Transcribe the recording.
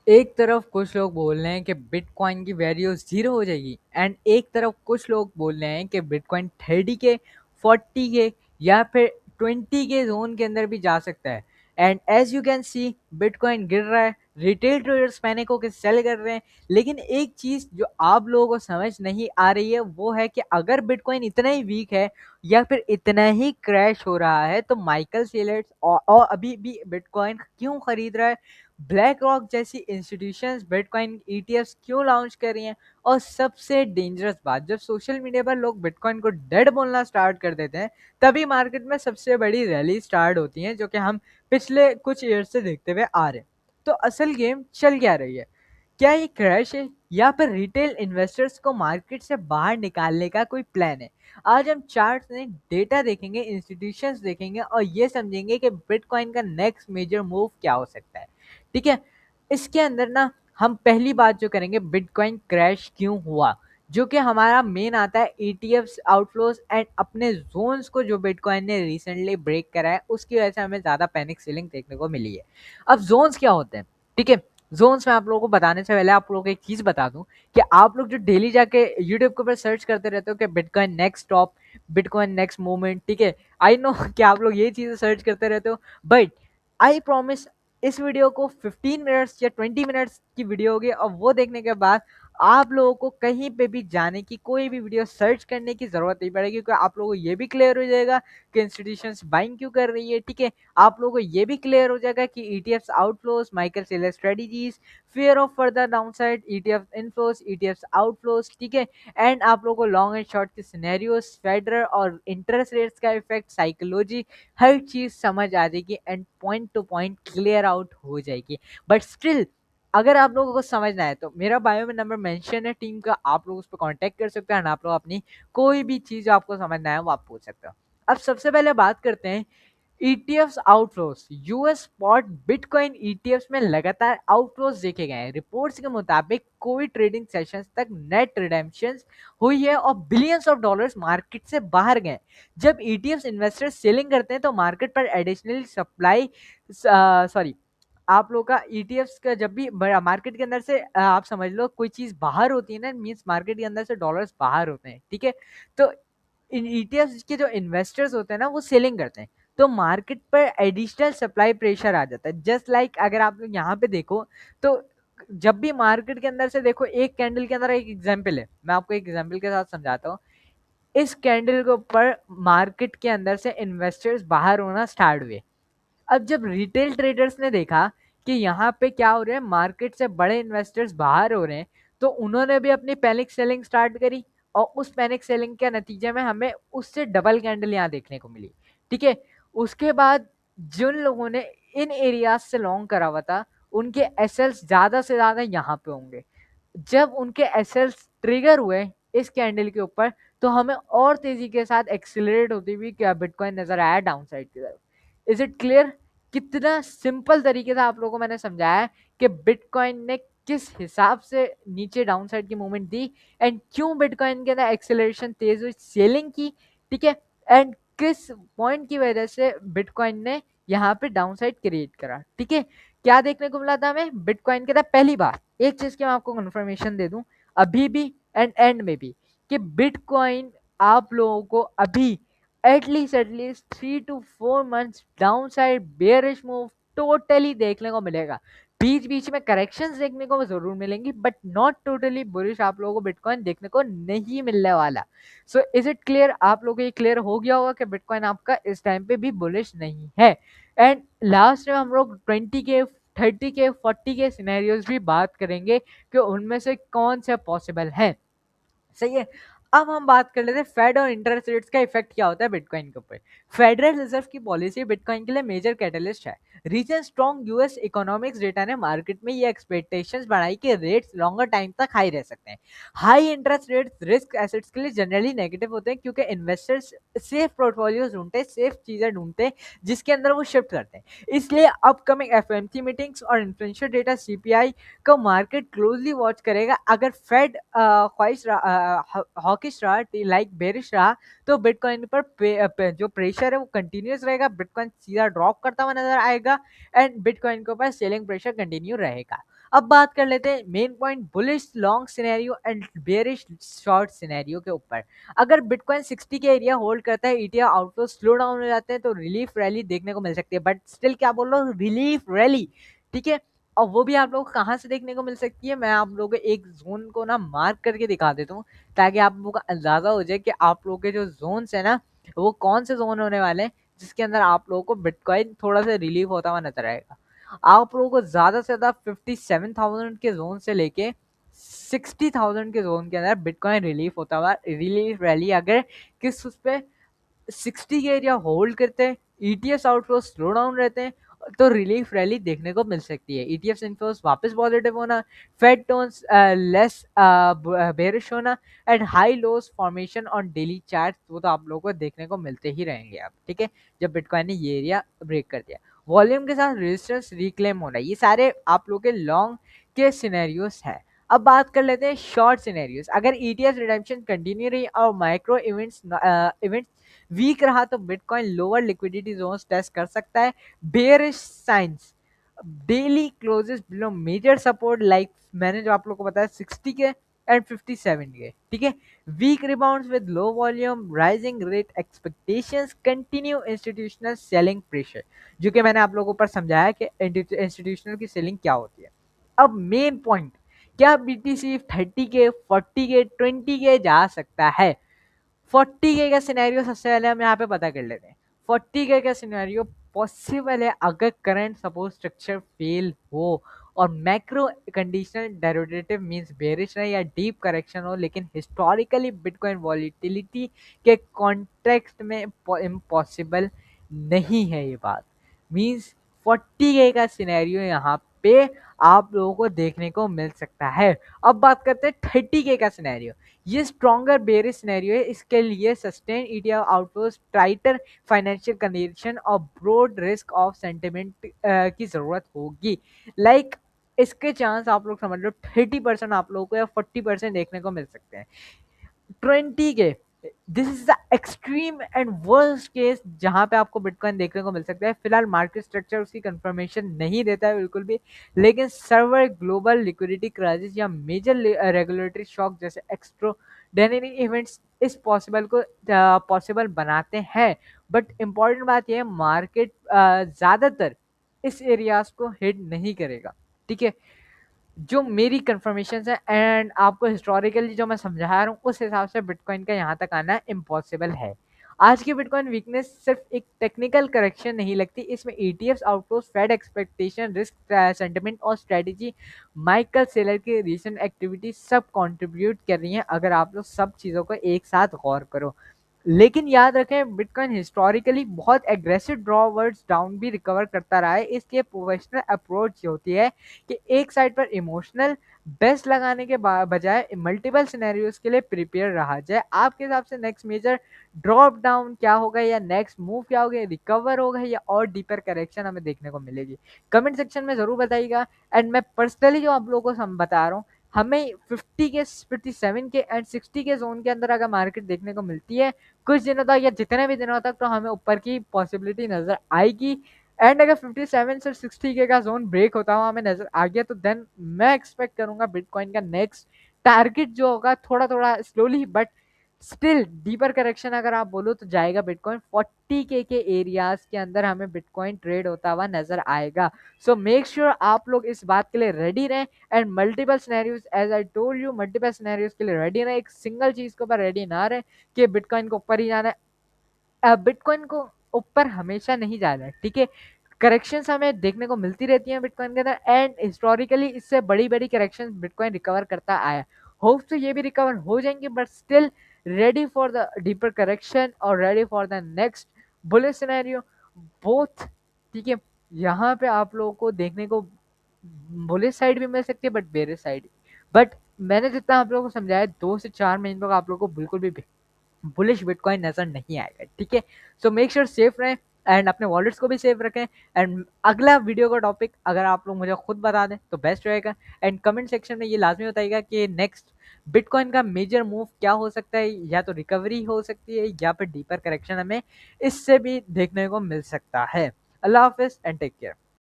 एक तरफ कुछ लोग बोल रहे हैं कि बिटकॉइन की वैल्यू ज़ीरो हो जाएगी एंड एक तरफ कुछ लोग बोल रहे हैं कि बिटकॉइन 30 के 40 के या फिर 20 के जोन के अंदर भी जा सकता है। And as you can see bitcoin गिर रहा है, रिटेल ट्रेडर्स पैनिक होकर सेल कर रहे हैं। लेकिन एक चीज़ जो आप लोगों को समझ नहीं आ रही है वो है कि अगर बिटकॉइन इतना ही वीक है या फिर इतना ही क्रैश हो रहा है तो माइकल सेलर्स और अभी भी बिटकॉइन क्यों खरीद रहा है, ब्लैक रॉक जैसी इंस्टीट्यूशंस बिटकॉइन ईटीएफ्स क्यों लॉन्च कर रही हैं। और सबसे डेंजरस बात, जब सोशल मीडिया पर लोग बिटकॉइन को डेड बोलना स्टार्ट कर देते हैं तभी मार्केट में सबसे बड़ी रैली स्टार्ट होती है, जो कि हम पिछले कुछ ईयर से देखते हुए आ रहे हैं। तो असल गेम चल क्या रही है? क्या ये क्रैश है या फिर रिटेल इन्वेस्टर्स को मार्केट से बाहर निकालने का कोई प्लान है? आज हम चार्ट्स में डेटा देखेंगे, इंस्टीट्यूशंस देखेंगे और ये समझेंगे कि बिटकॉइन का नेक्स्ट मेजर मूव क्या हो सकता है। ठीक है, इसके अंदर ना हम पहली बात जो करेंगे, बिटकॉइन क्रैश क्यों हुआ, जो कि हमारा मेन आता है ईटीएफ्स आउटफ्लोज एंड अपने जोन्स को जो बिटकॉइन ने रिसेंटली ब्रेक करा है उसकी वजह से हमें ज्यादा पैनिक सेलिंग देखने को मिली है। अब जोन्स क्या होते हैं? ठीक है, जोन्स में आप लोगों को बताने से पहले आप लोगों को एक चीज बता दूं कि आप लोग जो डेली जाके यूट्यूब के ऊपर सर्च करते रहते हो कि bitcoin next top, bitcoin next movement, ठीक है, आई नो कि आप लोग ये चीजें सर्च करते रहते हो, बट आई प्रॉमिस इस वीडियो को 15 मिनट्स या 20 मिनट्स की वीडियो होगी और वो देखने के बाद आप लोगों को कहीं पे भी जाने की, कोई भी वीडियो सर्च करने की जरूरत नहीं पड़ेगी, क्योंकि आप लोगों को ये भी क्लियर हो जाएगा कि इंस्टीट्यूशंस बाइंग क्यों कर रही है। ठीक है, आप लोगों को ये भी क्लियर हो जाएगा कि ETFs outflows, Michael Saylor strategies, fear of further downside, ETF inflows, ETFs outflows, ठीक है, एंड आप लोगों को लॉन्ग एंड शॉर्ट के सिनेरियोस, फेडरल और इंटरेस्ट रेट्स का इफेक्ट, साइकोलॉजी, हर चीज समझ आ जाएगी and point two point clear out हो जाएगी। बट स्टिल अगर आप लोगों को समझना है तो मेरा बायो में नंबर मेंशन है टीम का, आप लोग उस पर कांटेक्ट कर सकते हैं और आप लोग अपनी कोई भी चीज आपको समझना है वो आप पूछ सकते हो। अब सबसे पहले बात करते हैं ETFs outflows. US spot bitcoin ETFs में लगातार आउटफ्लोज देखे गए हैं। रिपोर्ट्स के मुताबिक कोविड ट्रेडिंग सेशंस तक नेट रिडेम्पशंस हुई है और बिलियंस ऑफ डॉलर्स मार्केट से बाहर गए। जब ईटीएफ्स इन्वेस्टर्स सेलिंग करते हैं तो मार्केट पर एडिशनल सप्लाई, सॉरी, आप लोग का ईटीएफ्स का जब भी मार्केट के अंदर से आप समझ लो कोई चीज बाहर होती है ना, मींस मार्केट के अंदर से डॉलर्स बाहर होते हैं। ठीक है, तो इन ईटीएफ्स के जो इन्वेस्टर्स होते हैं ना वो सेलिंग करते हैं, तो मार्केट पर एडिशनल सप्लाई प्रेशर आ जाता है। जस्ट लाइक अगर आप लोग यहाँ पे देखो तो जब भी मार्केट के अंदर से देखो, एक कैंडल के अंदर एक एग्जांपल है, मैं आपको एक एग्जांपल के साथ समझाता हूँ। इस कैंडल के ऊपर मार्केट के अंदर से इन्वेस्टर्स बाहर होना स्टार्ट हुए। अब जब रिटेल ट्रेडर्स ने देखा कि यहाँ पे क्या हो रहा है, मार्केट से बड़े इन्वेस्टर्स बाहर हो रहे हैं, तो उन्होंने भी अपनी पैनिक सेलिंग स्टार्ट करी और उस पैनिक सेलिंग के नतीजे में हमें उससे डबल कैंडल यहाँ देखने को मिली। ठीक है, उसके बाद जिन लोगों ने इन एरियाज से लॉन्ग करा हुआ था उनके एसएल्स ज्यादा से ज्यादा यहाँ पे होंगे। जब उनके एसएल्स ट्रिगर हुए इस कैंडल के ऊपर तो हमें और तेजी के साथ एक्सिलरेट होती हुई क्या बिटकॉइन नजर आया डाउन साइड की तरफ। Is it clear? कितना सिंपल तरीके से आप लोगों को मैंने समझाया है कि बिटकॉइन ने किस हिसाब से नीचे डाउन साइड की मूवमेंट दी एंड क्यों बिटकॉइन के अंदर एक्सेलरेशन तेज हुई सेलिंग की। ठीक है, एंड किस पॉइंट की वजह से बिटकॉइन ने यहाँ पे डाउन साइड क्रिएट करा। ठीक है, क्या देखने को मिला था हमें बिटकॉइन के अंदर? पहली बार एक चीज की मैं आपको कंफर्मेशन दे दूं अभी भी एंड एंड में भी, कि बिटकॉइन आप लोगों को अभी at least 3 to 4 months down side bearish move totally देखने को मिलेगा। बीच बीच में करेक्शंस देखने को जरूर मिलेंगी बट नॉट टोटली बुलिश आप लोगों को बिटकॉइन देखने को नहीं मिलने वाला। So is it clear? आप लोगों को ये क्लियर हो गया होगा कि बिटकॉइन आपका इस टाइम पे भी बुलिश नहीं है। एंड लास्ट में हम लोग 20 के 30 के 40 के सिनेरियोज भी बात करेंगे कि उनमें से कौन से पॉसिबल हैं। सही है, अब हम बात कर लेते हैं फेड और इंटरेस्ट रेट्स का इफेक्ट क्या होता है बिटकॉइन के ऊपर। फेडरल रिजर्व की पॉलिसी बिटकॉइन के लिए मेजर कैटलिस्ट है। Recent strong US economics data ने मार्केट में ये एक्सपेक्टेशंस बढ़ाई कि रेट्स लॉन्गर टाइम तक हाई रह सकते हैं। High interest rates risk assets के लिए जनरली नेगेटिव होते हैं क्योंकि इन्वेस्टर्स सेफ पोर्टफोलियोज ढूंढते हैं, सेफ चीजें ढूंढते हैं जिसके अंदर वो शिफ्ट करते हैं। इसलिए अपकमिंग एफओएमसी मीटिंग्स और इन्फ्लेशन डेटा सीपीआई को मार्केट क्लोजली वॉच करेगा। अगर फेड ख्वाहिश हॉकिश रहा, लाइक बेरिश रहा, तो बिटकॉइन पर जो प्रेशर है वो कंटिन्यूस रहेगा, बिटकॉइन सीधा ड्रॉप करता हुआ नजर आएगा एंड बिटकॉइन के ऊपर सेलिंग प्रेशर कंटिन्यू रहेगा। अब बात कर लेते हैं main point bullish long scenario and bearish short scenario के ऊपर। अगर बिटकॉइन 60 के एरिया होल्ड करता है, ईटीएफ आउटफ्लो स्लो डाउन हो जाते हैं, तो रिलीफ रैली देखने को मिल सकती है। बट स्टिल क्या बोल रहा हूँ, रिलीफ रैली, ठीक है। और वो भी आप लोगों को कहाँ से देखने को मिल सकती है, मैं आप लोगों को एक जोन को ना मार्क करके दिखा देता हूँ, ताकि आप लोगों का अंदाजा हो जाए कि आप लोगों के जो जोन्स है ना, वो कौन से जोन होने वाले हैं जिसके अंदर आप लोगों को बिटकॉइन थोड़ा सा रिलीफ होता हुआ नजर आएगा। आप लोगों को ज्यादा से ज्यादा 57,000 के जोन से लेके 60,000 के जोन के अंदर बिटकॉइन रिलीफ होता हुआ, रिलीफ रैली अगर किस उस पे 60 के एरिया होल्ड करते हैं, ईटीएफ आउटफ्लो स्लो डाउन रहते हैं, तो रिलीफ रैली देखने को मिल सकती है। ईटीएफ इनफ्लोस वापस पॉजिटिव होना, फेड टोन्स लेस बेरिश होना and high loss formation on daily chart, वो तो आप लोगों को देखने को मिलते ही रहेंगे आप, ठीक है, जब बिटकॉइन ने ये एरिया ब्रेक कर दिया। वॉल्यूम के साथ रेजिस्टेंस रिक्लेम होना, ये सारे आप लोग के लॉन्ग के सिनेरियोस है। अब बात कर लेते हैं शॉर्ट सिनेरियोस। अगर ईटीएफ रिडेम्पशन कंटिन्यू रही और माइक्रो इवेंट्स वीक रहा, तो bitcoin lower liquidity zones test कर सकता है। Bearish signs, daily closes below major support like मैंने जो आप लोग को बताया 60 के एंड 57 के, ठीक है। Weak rebounds with low volume, rising rate expectations, continue institutional selling pressure, जो कि मैंने आप लोगों पर समझाया कि इंस्टीट्यूशनल की सेलिंग क्या होती है। अब मेन पॉइंट, क्या बीटीसी 30 के 40 के 20 के जा सकता है? 40K का सिनेरियो सबसे पहले हम यहाँ पे पता कर लेते हैं। 40K का सिनेरियो पॉसिबल है अगर करंट सपोर्ट स्ट्रक्चर फेल हो और macro conditional derivative means bearish रहे या डीप करेक्शन हो, लेकिन हिस्टोरिकली बिटकॉइन वॉलीटिलिटी के कॉन्टेक्स्ट में इम्पॉसिबल नहीं है ये बात। मींस 40K का सिनेरियो यहाँ पे आप लोगों को देखने को मिल सकता है। अब बात करते हैं 30K का सिनेरियो। ये स्ट्रॉन्गर बेरिश सिनेरियो है, इसके लिए sustain ETF outflows, tighter financial condition और ब्रॉड रिस्क ऑफ सेंटिमेंट की जरूरत होगी। लाइक इसके चांस आप लोग समझ लो 30% आप लोगों को या 40% देखने को मिल सकते हैं। 20K, this is the extreme and worst case जहां पे आपको बिटकॉइन देखने को मिल सकता है। फिलहाल मार्केट स्ट्रक्चर उसकी कंफर्मेशन नहीं देता है बिल्कुल भी, लेकिन सर्वर ग्लोबल लिक्विडिटी क्राइसिस या मेजर रेगुलेटरी शॉक जैसे एक्स्ट्राऑर्डिनरी इवेंट्स इस पॉसिबल को पॉसिबल बनाते हैं। बट इंपॉर्टेंट बात यह है, मार्केट ज्यादातर इस एरियाज को हिट नहीं करेगा, ठीक है, जो मेरी कंफर्मेशन है एंड आपको हिस्टोरिकली जो मैं समझा रहा हूँ उस हिसाब से बिटकॉइन का यहाँ तक आना इम्पॉसिबल है। आज की बिटकॉइन वीकनेस सिर्फ एक टेक्निकल करेक्शन नहीं लगती, इसमें ETFs outflows, Fed expectation, risk sentiment और स्ट्रेटजी, माइकल सेलर की रीसेंट एक्टिविटी सब कंट्रीब्यूट कर रही हैं अगर आप लोग सब चीज़ों को एक साथ गौर करो। लेकिन याद रखें, बिटकॉइन हिस्टोरिकली बहुत एग्रेसिव ड्रॉवर्ड्स डाउन भी रिकवर करता रहा है, इसलिए प्रोफेशनल अप्रोच होती है कि एक साइड पर इमोशनल बेस्ट लगाने के बजाय मल्टीपल सिनेरियोज के लिए प्रिपेयर रहा जाए। आपके हिसाब से नेक्स्ट मेजर ड्रॉप डाउन क्या होगा या नेक्स्ट मूव क्या होगा, रिकवर होगा या और डीपर करेक्शन हमें देखने को मिलेगी? कमेंट सेक्शन में जरूर बताइएगा। एंड मैं पर्सनली जो आप लोगों को बता रहा हूँ, हमें 50 के 57 के एंड 60 के जोन के अंदर अगर मार्केट देखने को मिलती है कुछ दिनों तक या जितने भी दिनों तक, तो हमें ऊपर की पॉसिबिलिटी नजर आएगी। एंड अगर 57 से 60 के का जोन ब्रेक होता हुआ हमें नजर आ गया, तो देन मैं एक्सपेक्ट करूंगा बिटकॉइन का नेक्स्ट टारगेट जो होगा थोड़ा थोड़ा slowly but still deeper correction अगर आप बोलो तो जाएगा बिटकॉइन 40K के एरियाज के अंदर हमें बिटकॉइन ट्रेड होता हुआ नजर आएगा। सो मेक श्योर आप लोग इस बात के लिए रेडी रहें and multiple scenarios, as I told you, multiple scenarios के लिए रेडी रहें। एक सिंगल चीज के ऊपर रेडी ना रहे कि बिटकॉइन को ऊपर ही जाना है। बिटकॉइन को ऊपर हमेशा नहीं जाना है, ठीक है। करेक्शंस हमें देखने को मिलती रहती हैं बिटकॉइन के अंदर एंड हिस्टोरिकली इससे बड़ी बड़ी करेक्शंस बिटकॉइन रिकवर करता आया। होप तो ये भी रिकवर हो जाएंगे, but still ready for the deeper correction और ready for the next bullish scenario both, ठीक है। यहाँ पे आप लोगों को देखने को बुलिश साइड भी मिल सकती है बट बेरिश साइड, बट मैंने जितना आप लोगों को समझाया 2 से 4 महीने तक आप लोगों को बिल्कुल भी बुलिश बिटकॉइन नजर नहीं आएगा, ठीक है। सो मेक श्योर सेफ रहें एंड अपने वॉलेट्स को भी सेफ रखें। एंड अगला वीडियो का टॉपिक अगर आप लोग मुझे खुद बता दें तो बेस्ट रहेगा। एंड कमेंट सेक्शन में ये लाजमी बताइएगा कि नेक्स्ट बिटकॉइन का मेजर मूव क्या हो सकता है, या तो रिकवरी हो सकती है या फिर डीपर करेक्शन हमें इससे भी देखने को मिल सकता है। अल्लाह हाफिज एंड टेक केयर।